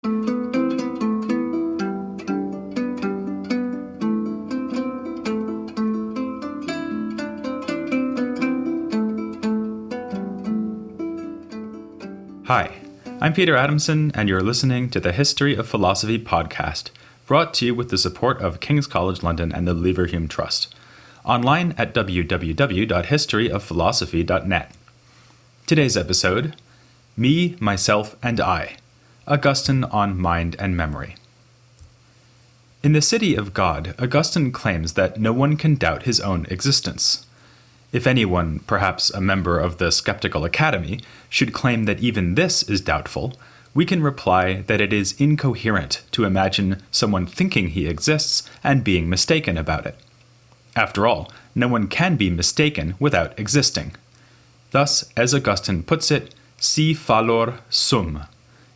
Hi, I'm Peter Adamson, and you're listening to the History of Philosophy podcast, brought to you with the support of King's College London and the Leverhulme Trust, online at www.historyofphilosophy.net. Today's episode, Me, Myself, and I, Augustine on Mind and Memory. In the City of God, Augustine claims that no one can doubt his own existence. If anyone, perhaps a member of the Skeptical Academy, should claim that even this is doubtful, we can reply that it is incoherent to imagine someone thinking he exists and being mistaken about it. After all, no one can be mistaken without existing. Thus, as Augustine puts it, si fallor sum.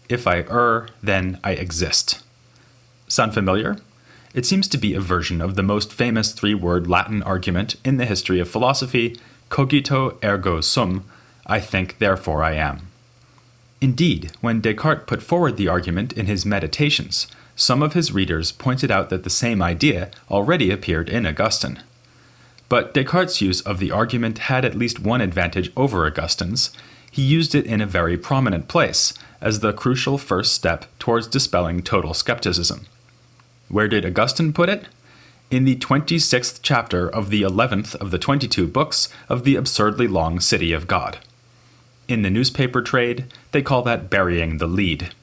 If I err, then I exist. Sound familiar? It seems to be a version of the most famous three-word Latin argument in the history of philosophy, cogito ergo sum, I think, therefore I am. Indeed, when Descartes put forward the argument in his Meditations, some of his readers pointed out that the same idea already appeared in Augustine. But Descartes' use of the argument had at least one advantage over Augustine's. He used it in a very prominent place, as the crucial first step towards dispelling total skepticism. Where did Augustine put it? In the 26th chapter of the 11th of the 22 books of the absurdly long City of God. In the newspaper trade, they call that burying the lead.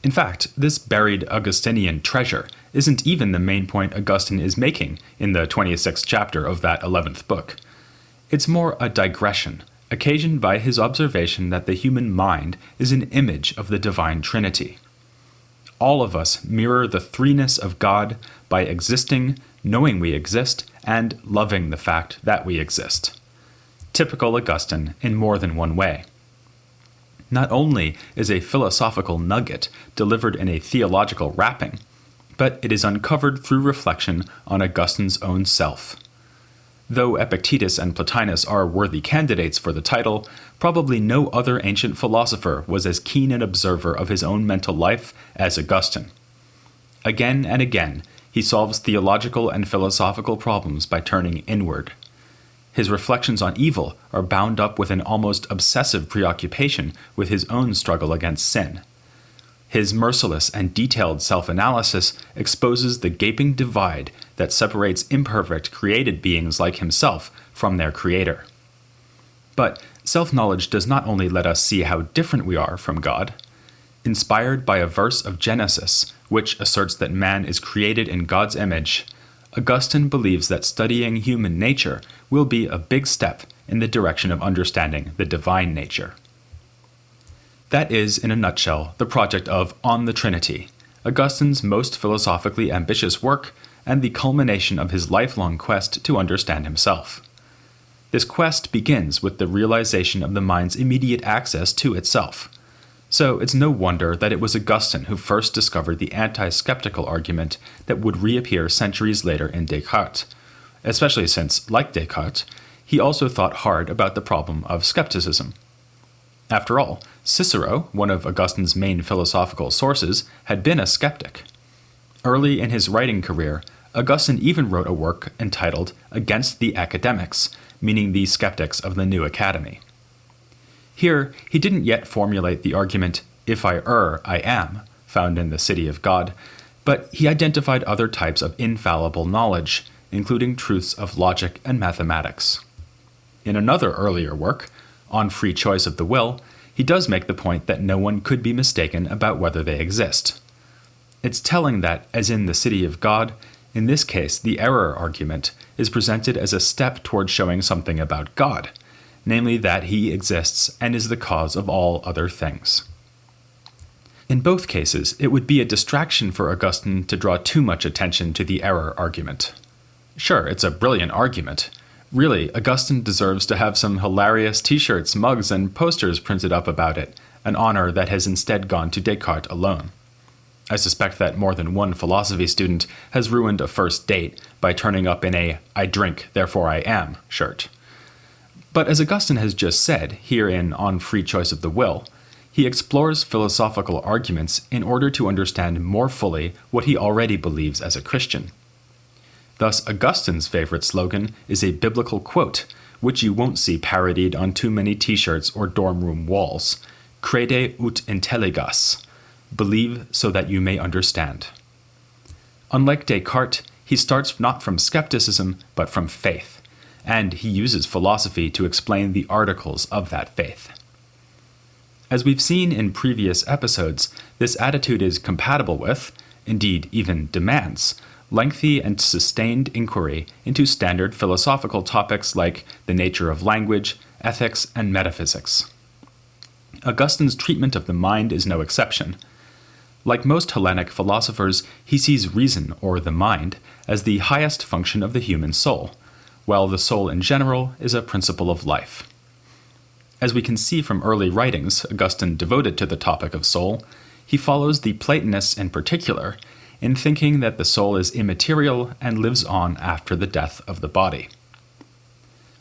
In fact, this buried Augustinian treasure isn't even the main point Augustine is making in the 26th chapter of that 11th book. It's more a digression, occasioned by his observation that the human mind is an image of the divine Trinity. All of us mirror the threeness of God by existing, knowing we exist, and loving the fact that we exist. Typical Augustine in more than one way. Not only is a philosophical nugget delivered in a theological wrapping, but it is uncovered through reflection on Augustine's own self. Though Epictetus and Plotinus are worthy candidates for the title, probably no other ancient philosopher was as keen an observer of his own mental life as Augustine. Again and again, he solves theological and philosophical problems by turning inward. His reflections on evil are bound up with an almost obsessive preoccupation with his own struggle against sin. His merciless and detailed self-analysis exposes the gaping divide that separates imperfect created beings like himself from their creator. But self-knowledge does not only let us see how different we are from God. Inspired by a verse of Genesis, which asserts that man is created in God's image, Augustine believes that studying human nature will be a big step in the direction of understanding the divine nature. That is, in a nutshell, the project of On the Trinity, Augustine's most philosophically ambitious work and the culmination of his lifelong quest to understand himself. This quest begins with the realization of the mind's immediate access to itself. So it's no wonder that it was Augustine who first discovered the anti-skeptical argument that would reappear centuries later in Descartes, especially since, like Descartes, he also thought hard about the problem of skepticism. After all, Cicero, one of Augustine's main philosophical sources, had been a skeptic. Early in his writing career, Augustine even wrote a work entitled Against the Academics, meaning the skeptics of the new academy. Here, he didn't yet formulate the argument, if I err, I am, found in the City of God, but he identified other types of infallible knowledge, including truths of logic and mathematics. In another earlier work, On Free Choice of the Will, he does make the point that no one could be mistaken about whether they exist. It's telling that, as in the City of God, in this case the error argument is presented as a step toward showing something about God, namely that he exists and is the cause of all other things. In both cases, it would be a distraction for Augustine to draw too much attention to the error argument. Sure, it's a brilliant argument. Really, Augustine deserves to have some hilarious t-shirts, mugs, and posters printed up about it, an honor that has instead gone to Descartes alone. I suspect that more than one philosophy student has ruined a first date by turning up in a "I drink, therefore I am" shirt. But as Augustine has just said, here in On Free Choice of the Will, he explores philosophical arguments in order to understand more fully what he already believes as a Christian. Thus, Augustine's favorite slogan is a biblical quote, which you won't see parodied on too many t-shirts or dorm room walls: "Crede ut intelligas," believe so that you may understand. Unlike Descartes, he starts not from skepticism, but from faith, and he uses philosophy to explain the articles of that faith. As we've seen in previous episodes, this attitude is compatible with, indeed even demands, lengthy and sustained inquiry into standard philosophical topics like the nature of language, ethics, and metaphysics. Augustine's treatment of the mind is no exception. Like most Hellenic philosophers, he sees reason, or the mind, as the highest function of the human soul, while the soul in general is a principle of life. As we can see from early writings Augustine devoted to the topic of soul, he follows the Platonists in particular in thinking that the soul is immaterial and lives on after the death of the body.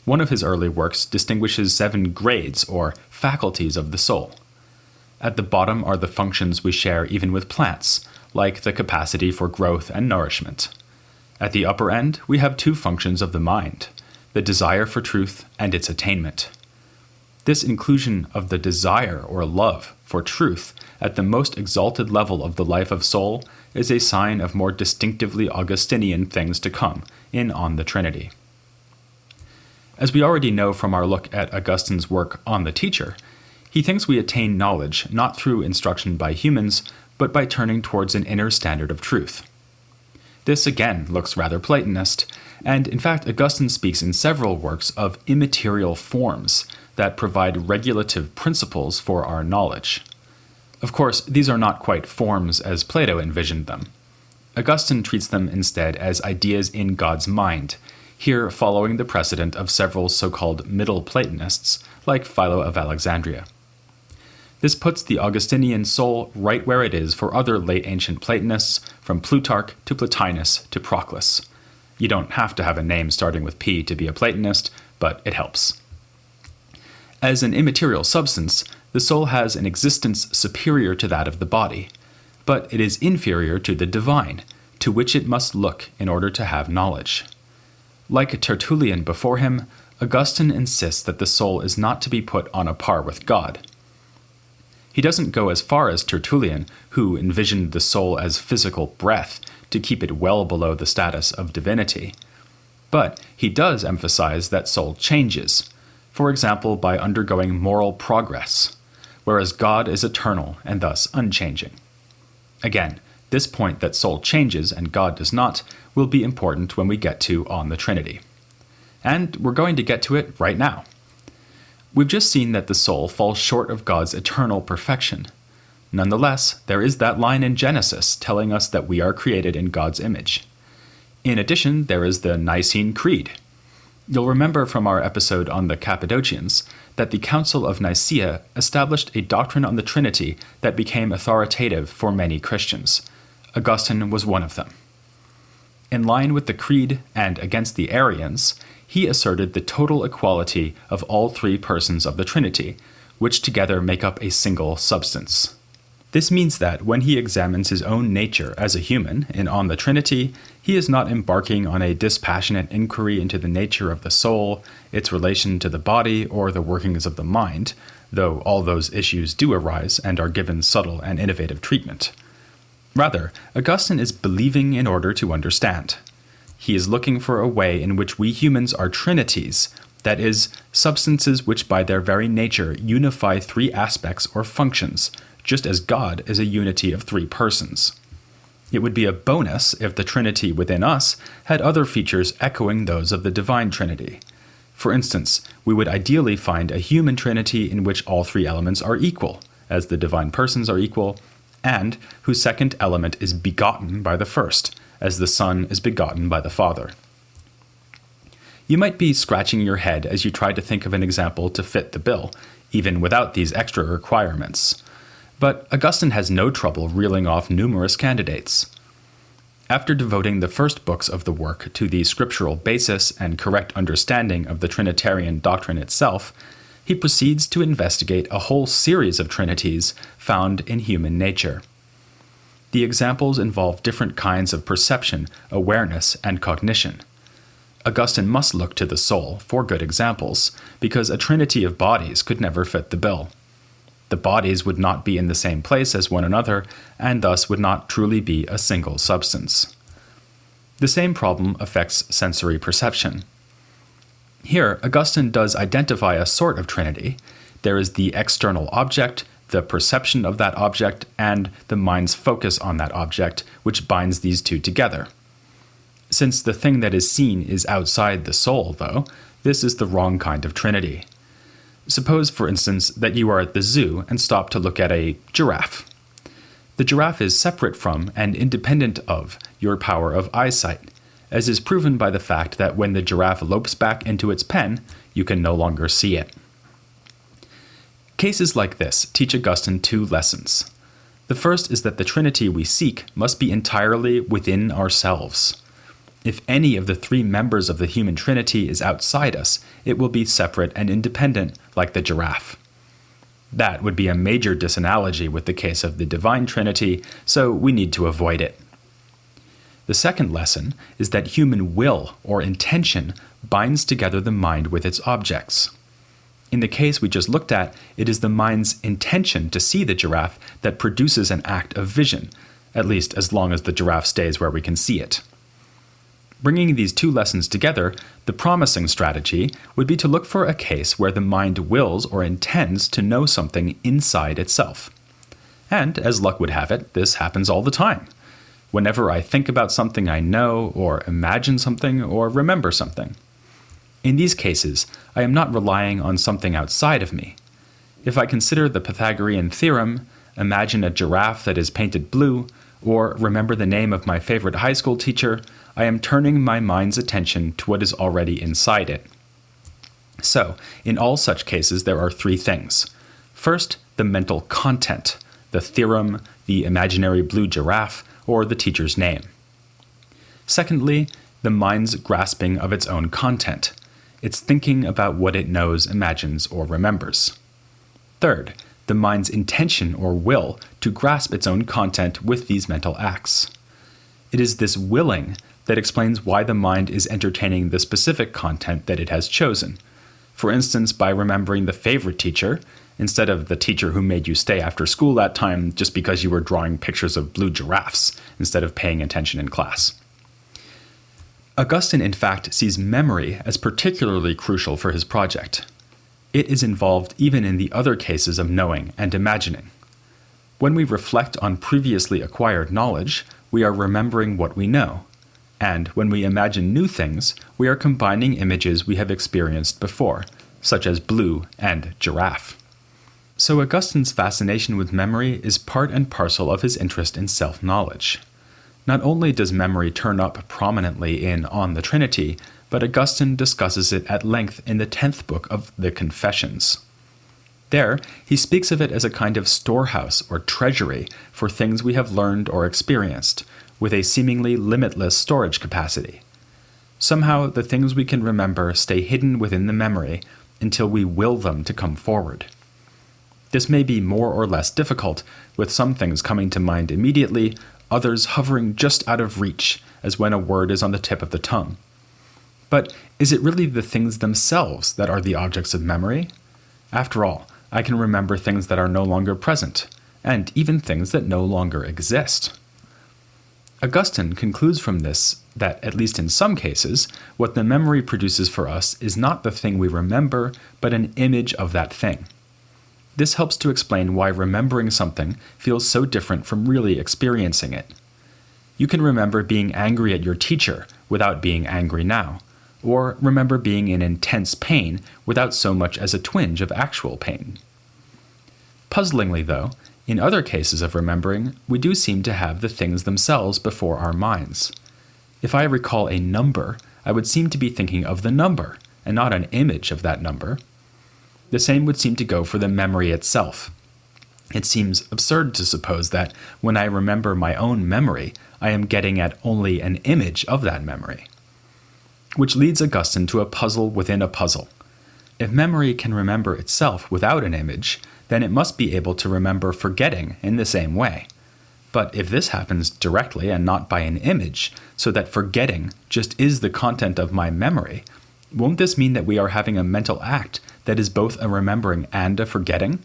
One of his early works distinguishes 7 grades or faculties of the soul. At the bottom are the functions we share even with plants, like the capacity for growth and nourishment. At the upper end, we have 2 functions of the mind, the desire for truth and its attainment. This inclusion of the desire or love for truth at the most exalted level of the life of soul is a sign of more distinctively Augustinian things to come in On the Trinity. As we already know from our look at Augustine's work On the Teacher, he thinks we attain knowledge not through instruction by humans, but by turning towards an inner standard of truth. This again looks rather Platonist, and in fact Augustine speaks in several works of immaterial forms that provide regulative principles for our knowledge. Of course, these are not quite forms as Plato envisioned them. Augustine treats them instead as ideas in God's mind, here following the precedent of several so-called Middle Platonists, like Philo of Alexandria. This puts the Augustinian soul right where it is for other late ancient Platonists, from Plutarch to Plotinus to Proclus. You don't have to have a name starting with P to be a Platonist, but it helps. As an immaterial substance, the soul has an existence superior to that of the body, but it is inferior to the divine, to which it must look in order to have knowledge. Like Tertullian before him, Augustine insists that the soul is not to be put on a par with God. He doesn't go as far as Tertullian, who envisioned the soul as physical breath to keep it well below the status of divinity. But he does emphasize that soul changes, for example by undergoing moral progress, whereas God is eternal and thus unchanging. Again, this point that soul changes and God does not will be important when we get to On the Trinity. And we're going to get to it right now. We've just seen that the soul falls short of God's eternal perfection. Nonetheless, there is that line in Genesis telling us that we are created in God's image. In addition, there is the Nicene Creed. You'll remember from our episode on the Cappadocians that the Council of Nicaea established a doctrine on the Trinity that became authoritative for many Christians. Augustine was one of them. In line with the Creed and against the Arians, he asserted the total equality of all 3 persons of the Trinity, which together make up a single substance. This means that when he examines his own nature as a human in On the Trinity, he is not embarking on a dispassionate inquiry into the nature of the soul, its relation to the body, or the workings of the mind, though all those issues do arise and are given subtle and innovative treatment. Rather, Augustine is believing in order to understand. He is looking for a way in which we humans are trinities, that is, substances which by their very nature unify 3 aspects or functions, just as God is a unity of 3 persons. It would be a bonus if the Trinity within us had other features echoing those of the divine Trinity. For instance, we would ideally find a human Trinity in which all 3 elements are equal, as the divine persons are equal, and whose second element is begotten by the first, as the Son is begotten by the Father. You might be scratching your head as you try to think of an example to fit the bill, even without these extra requirements. But Augustine has no trouble reeling off numerous candidates. After devoting the first books of the work to the scriptural basis and correct understanding of the Trinitarian doctrine itself, he proceeds to investigate a whole series of trinities found in human nature. The examples involve different kinds of perception, awareness, and cognition. Augustine must look to the soul for good examples, because a trinity of bodies could never fit the bill. The bodies would not be in the same place as one another, and thus would not truly be a single substance. The same problem affects sensory perception. Here, Augustine does identify a sort of trinity. There is the external object, the perception of that object, and the mind's focus on that object, which binds these two together. Since the thing that is seen is outside the soul, though, this is the wrong kind of trinity. Suppose, for instance, that you are at the zoo and stop to look at a giraffe. The giraffe is separate from and independent of your power of eyesight, as is proven by the fact that when the giraffe lopes back into its pen, you can no longer see it. Cases like this teach Augustine two lessons. The first is that the trinity we seek must be entirely within ourselves. If any of the three members of the human trinity is outside us, it will be separate and independent, like the giraffe. That would be a major disanalogy with the case of the divine trinity, so we need to avoid it. The second lesson is that human will, or intention, binds together the mind with its objects. In the case we just looked at, it is the mind's intention to see the giraffe that produces an act of vision, at least as long as the giraffe stays where we can see it. Bringing these two lessons together, the promising strategy would be to look for a case where the mind wills or intends to know something inside itself. And, as luck would have it, this happens all the time. Whenever I think about something I know, or imagine something, or remember something. In these cases, I am not relying on something outside of me. If I consider the Pythagorean theorem, imagine a giraffe that is painted blue, or remember the name of my favorite high school teacher, I am turning my mind's attention to what is already inside it. So, in all such cases, there are three things. First, the mental content, the theorem, the imaginary blue giraffe, or the teacher's name. Secondly, the mind's grasping of its own content. It's thinking about what it knows, imagines, or remembers. Third, the mind's intention or will to grasp its own content with these mental acts. It is this willing that explains why the mind is entertaining the specific content that it has chosen. For instance, by remembering the favorite teacher, instead of the teacher who made you stay after school that time just because you were drawing pictures of blue giraffes instead of paying attention in class. Augustine, in fact, sees memory as particularly crucial for his project. It is involved even in the other cases of knowing and imagining. When we reflect on previously acquired knowledge, we are remembering what we know. And when we imagine new things, we are combining images we have experienced before, such as blue and giraffe. So Augustine's fascination with memory is part and parcel of his interest in self-knowledge. Not only does memory turn up prominently in On the Trinity, but Augustine discusses it at length in the 10th book of the Confessions. There, he speaks of it as a kind of storehouse or treasury for things we have learned or experienced, with a seemingly limitless storage capacity. Somehow, the things we can remember stay hidden within the memory until we will them to come forward. This may be more or less difficult, with some things coming to mind immediately, others hovering just out of reach, as when a word is on the tip of the tongue. But is it really the things themselves that are the objects of memory? After all, I can remember things that are no longer present, and even things that no longer exist. Augustine concludes from this that, at least in some cases, what the memory produces for us is not the thing we remember, but an image of that thing. This helps to explain why remembering something feels so different from really experiencing it. You can remember being angry at your teacher without being angry now, or remember being in intense pain without so much as a twinge of actual pain. Puzzlingly, though, in other cases of remembering, we do seem to have the things themselves before our minds. If I recall a number, I would seem to be thinking of the number, and not an image of that number. The same would seem to go for the memory itself. It seems absurd to suppose that when I remember my own memory, I am getting at only an image of that memory. Which leads Augustine to a puzzle within a puzzle. If memory can remember itself without an image, then it must be able to remember forgetting in the same way. But if this happens directly and not by an image, so that forgetting just is the content of my memory, won't this mean that we are having a mental act that is both a remembering and a forgetting?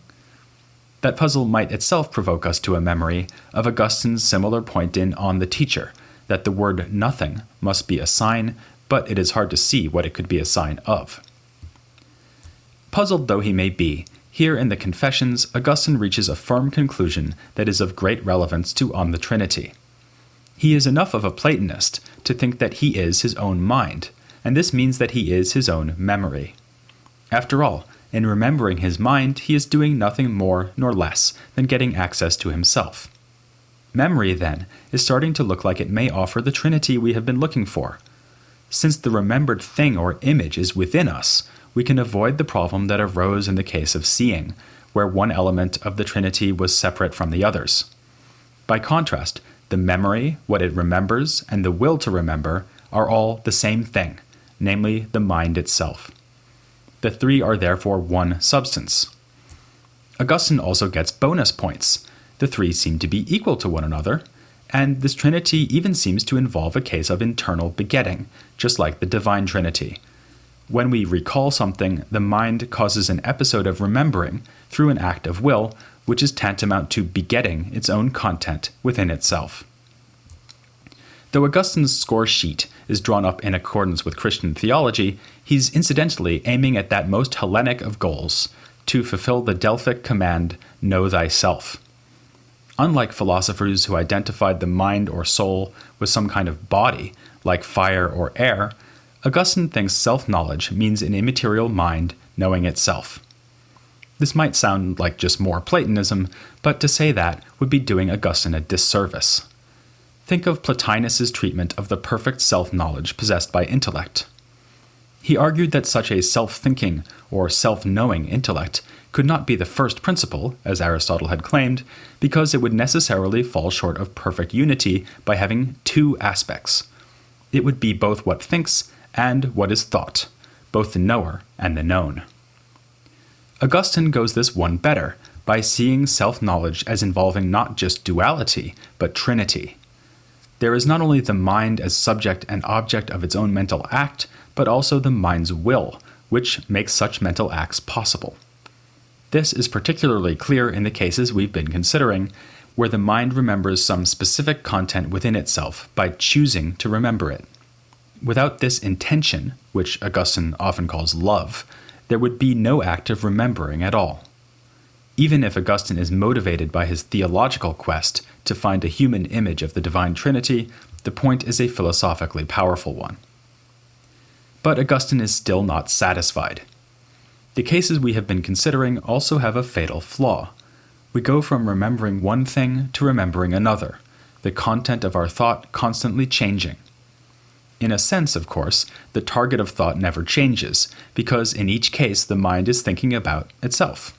That puzzle might itself provoke us to a memory of Augustine's similar point in On the Teacher, that the word nothing must be a sign, but it is hard to see what it could be a sign of. Puzzled though he may be, here in the Confessions, Augustine reaches a firm conclusion that is of great relevance to On the Trinity. He is enough of a Platonist to think that he is his own mind, and this means that he is his own memory. After all, in remembering his mind, he is doing nothing more nor less than getting access to himself. Memory, then, is starting to look like it may offer the Trinity we have been looking for. Since the remembered thing or image is within us, we can avoid the problem that arose in the case of seeing, where one element of the Trinity was separate from the others. By contrast, the memory, what it remembers, and the will to remember are all the same thing, namely the mind itself. The three are therefore one substance. Augustine also gets bonus points. The three seem to be equal to one another, and this Trinity even seems to involve a case of internal begetting, just like the Divine Trinity. When we recall something, the mind causes an episode of remembering through an act of will, which is tantamount to begetting its own content within itself. Though Augustine's score sheet is drawn up in accordance with Christian theology, he's incidentally aiming at that most Hellenic of goals, to fulfill the Delphic command, know thyself. Unlike philosophers who identified the mind or soul with some kind of body, like fire or air, Augustine thinks self-knowledge means an immaterial mind knowing itself. This might sound like just more Platonism, but to say that would be doing Augustine a disservice. Think of Plotinus's treatment of the perfect self-knowledge possessed by intellect. He argued that such a self-thinking or self-knowing intellect could not be the first principle, as Aristotle had claimed, because it would necessarily fall short of perfect unity by having two aspects. It would be both what thinks and what is thought, both the knower and the known. Augustine goes this one better by seeing self-knowledge as involving not just duality, but trinity. There is not only the mind as subject and object of its own mental act, but also the mind's will, which makes such mental acts possible. This is particularly clear in the cases we've been considering, where the mind remembers some specific content within itself by choosing to remember it. Without this intention, which Augustine often calls love, there would be no act of remembering at all. Even if Augustine is motivated by his theological quest to find a human image of the Divine Trinity, the point is a philosophically powerful one. But Augustine is still not satisfied. The cases we have been considering also have a fatal flaw. We go from remembering one thing to remembering another, the content of our thought constantly changing. In a sense, of course, the target of thought never changes, because in each case the mind is thinking about itself.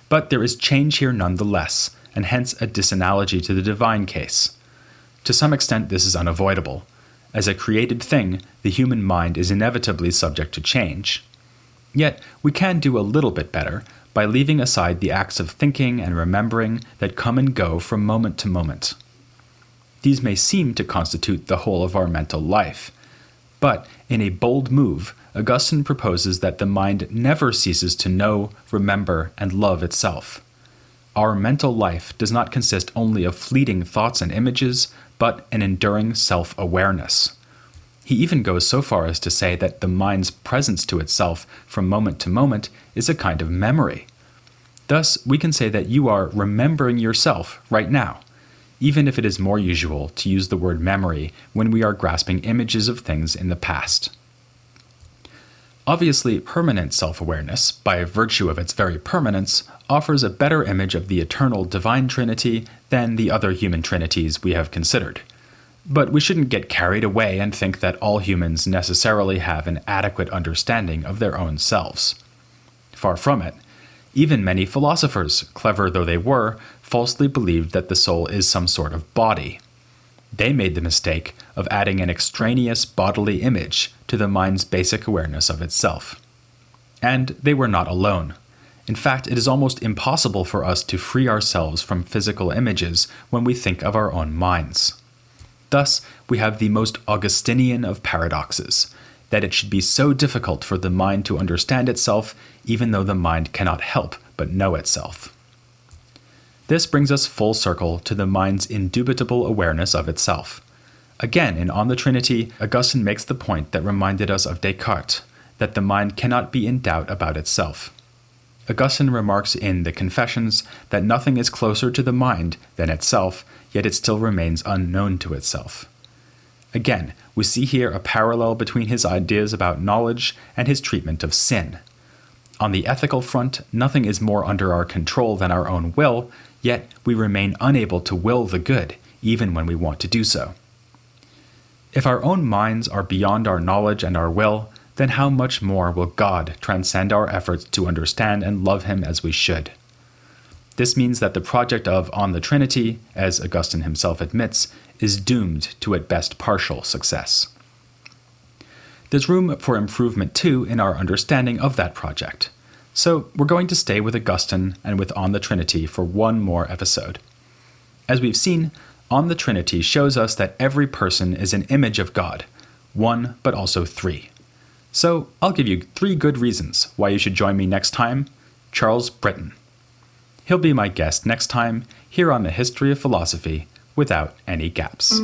But there is change here nonetheless, and hence a disanalogy to the divine case. To some extent this is unavoidable. As a created thing, the human mind is inevitably subject to change. Yet, we can do a little bit better by leaving aside the acts of thinking and remembering that come and go from moment to moment. These may seem to constitute the whole of our mental life, but in a bold move, Augustine proposes that the mind never ceases to know, remember, and love itself. Our mental life does not consist only of fleeting thoughts and images, but an enduring self-awareness. He even goes so far as to say that the mind's presence to itself from moment to moment is a kind of memory. Thus, we can say that you are remembering yourself right now, even if it is more usual to use the word memory when we are grasping images of things in the past. Obviously, permanent self-awareness, by virtue of its very permanence, offers a better image of the eternal divine Trinity than the other human trinities we have considered. But we shouldn't get carried away and think that all humans necessarily have an adequate understanding of their own selves. Far from it. Even many philosophers, clever though they were, falsely believed that the soul is some sort of body. They made the mistake of adding an extraneous bodily image to the mind's basic awareness of itself. And they were not alone. In fact, it is almost impossible for us to free ourselves from physical images when we think of our own minds. Thus, we have the most Augustinian of paradoxes, that it should be so difficult for the mind to understand itself, even though the mind cannot help but know itself. This brings us full circle to the mind's indubitable awareness of itself. Again, in On the Trinity, Augustine makes the point that reminded us of Descartes, that the mind cannot be in doubt about itself. Augustine remarks in the Confessions that nothing is closer to the mind than itself, yet it still remains unknown to itself. Again, we see here a parallel between his ideas about knowledge and his treatment of sin. On the ethical front, nothing is more under our control than our own will, yet we remain unable to will the good, even when we want to do so. If our own minds are beyond our knowledge and our will, then how much more will God transcend our efforts to understand and love Him as we should? This means that the project of On the Trinity, as Augustine himself admits, is doomed to at best partial success. There's room for improvement too in our understanding of that project. So we're going to stay with Augustine and with On the Trinity for one more episode. As we've seen, On the Trinity shows us that every person is an image of God, one but also three. So I'll give you 3 good reasons why you should join me next time, Charles Britton. He'll be my guest next time here on the History of Philosophy without any gaps.